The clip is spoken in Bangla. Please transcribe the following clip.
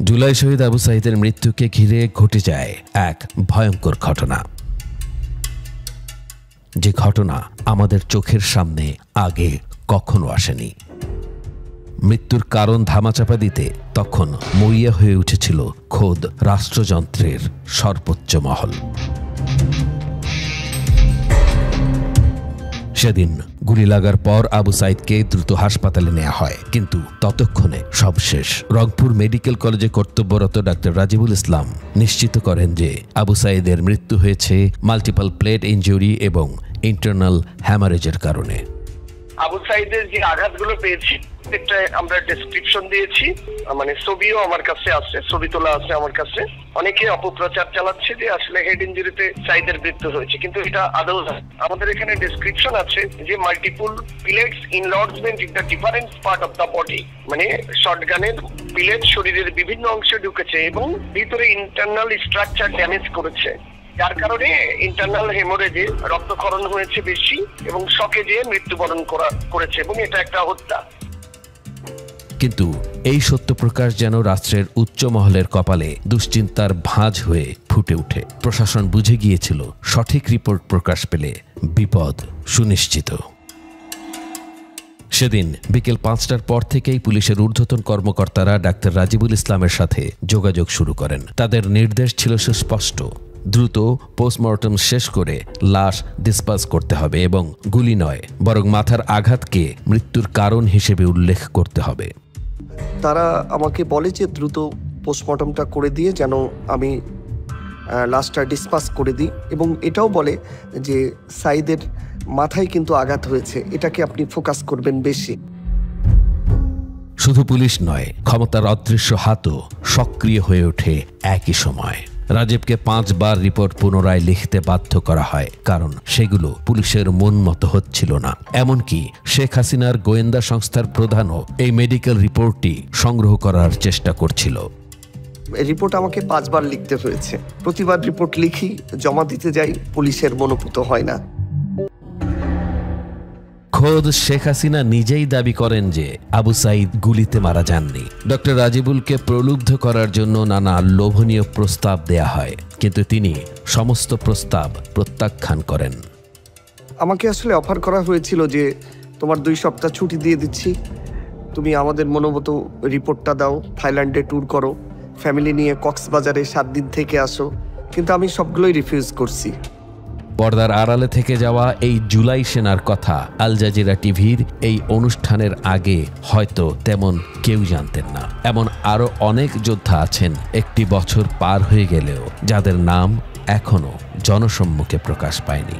জুলাই শহীদ আবু সাঈদের মৃত্যুকে ঘিরে ঘটে যায় এক ভয়ঙ্কর ঘটনা, যে ঘটনা আমাদের চোখের সামনে আগে কখনো আসেনি। মৃত্যুর কারণ ধামাচাপা দিতে তখন মরিয়া হয়ে উঠেছিল খোদ রাষ্ট্রযন্ত্রের সর্বোচ্চ মহল। সেদিন গুলি লাগার পর আবু সাঈদকে দ্রুত হাসপাতালে নেওয়া হয়, কিন্তু ততক্ষণে সব শেষ। রংপুর মেডিকেল কলেজে কর্তব্যরত ডাক্তার রাজিবুল ইসলাম নিশ্চিত করেন যে আবু সাঈদের মৃত্যু হয়েছে মাল্টিপল প্লেট ইনজুরি এবং ইন্টারনাল হ্যামারেজের কারণে। আবু সাঈদের যে আঘাতগুলো পেয়েছি একটা আমরা ডেসক্রিপশন দিয়েছি, মানে ছবিও আমার কাছে আছে, ছবি তোলা আছে আমার কাছে। অনেকে অপপ্রচার চালাচ্ছে যে আসলে হেড ইনজুরিতে সাঈদের মৃত্যু হয়েছে, কিন্তু এটা আদৌ না। আমাদের এখানে ডেসক্রিপশন আছে যে multiple pellets in lodgement in the different part of the body, মানে শটগানের পিলেট শরীরের বিভিন্ন অংশে ঢুকেছে এবং ভিতরে ইন্টারনাল স্ট্রাকচার ড্যামেজ করেছে, যার কারণে ইন্টারনাল হেমোরেজে রক্তক্ষরণ হয়েছে বেশি এবং শকে যেয়ে মৃত্যুবরণ করেছে এবং এটা একটা হত্যা। কিন্তু এই সত্য প্রকাশ যেন রাষ্ট্রের উচ্চ মহলের কপালে দুশ্চিন্তার ভাঁজ হয়ে ফুটে ওঠে। প্রশাসন বুঝে গিয়েছিল সঠিক রিপোর্ট প্রকাশ পেলে বিপদ সুনিশ্চিত। সেদিন বিকেল 5টার পর থেকেই পুলিশের ঊর্ধ্বতন কর্মকর্তারা ডাক্তার রাজিবুল ইসলামের সাথে যোগাযোগ শুরু করেন। তাদের নির্দেশ ছিল সুস্পষ্ট, দ্রুত পোস্টমর্টম শেষ করে লাশ ডিসপাস করতে হবে এবং গুলি নয় বরং মাথার আঘাতকে মৃত্যুর কারণ হিসেবে উল্লেখ করতে হবে। তারা আমাকে বলে যে দ্রুত পোস্টমর্টমটা করে দিয়ে যেন আমি লাশটা ডিসপাস করে দিই, এবং এটাও বলে যে সাঈদের মাথায় কিন্তু আঘাত হয়েছে, এটাকে আপনি ফোকাস করবেন বেশি। শুধু পুলিশ নয়, ক্ষমতার অদৃশ্য হাতও সক্রিয় হয়ে ওঠে একই সময়। রাজীবকে 5 বার রিপোর্ট পুনরায় লিখতে বাধ্য করা হয়, কারণ সেগুলো পুলিশের মন মতো হচ্ছিল না। এমনকি শেখ হাসিনার গোয়েন্দা সংস্থার প্রধানও এই মেডিকেল রিপোর্টটি সংগ্রহ করার চেষ্টা করছিল। রিপোর্ট আমাকে 5 বার লিখতে হয়েছে। প্রতিবার রিপোর্ট লিখি, জমা দিতে যাই, পুলিশের মনোপুত হয় না। খোদ শেখ হাসিনা নিজেই দাবি করেন যে আবু সাঈদ গুলিতে মারা যাননি। ডক্টর রাজিবুলকে প্রলুব্ধ করার জন্য নানা লোভনীয় প্রস্তাব দেয়া হয়, কিন্তু তিনি সমস্ত প্রস্তাব প্রত্যাখ্যান করেন। আমাকে আসলে অফার করা হয়েছিল যে তোমার 2 সপ্তাহ ছুটি দিয়ে দিচ্ছি, তুমি আমাদের মনোমতো রিপোর্টটা দাও, থাইল্যান্ডে ট্যুর করো, ফ্যামিলি নিয়ে কক্সবাজারে 7 দিন থেকে আসো, কিন্তু আমি সবগুলোই রিফিউজ করছি। পর্দার আড়ালে থেকে যাওয়া এই জুলাই সেনার কথা আল জাজিরা টিভির এই অনুষ্ঠানের আগে হয়তো তেমন কেউ জানতেন না। এমন আরো অনেক যোদ্ধা আছেন 1 বছর পার হয়ে গেলেও যাদের নাম এখনো জনসম্মুখে প্রকাশ পায়নি।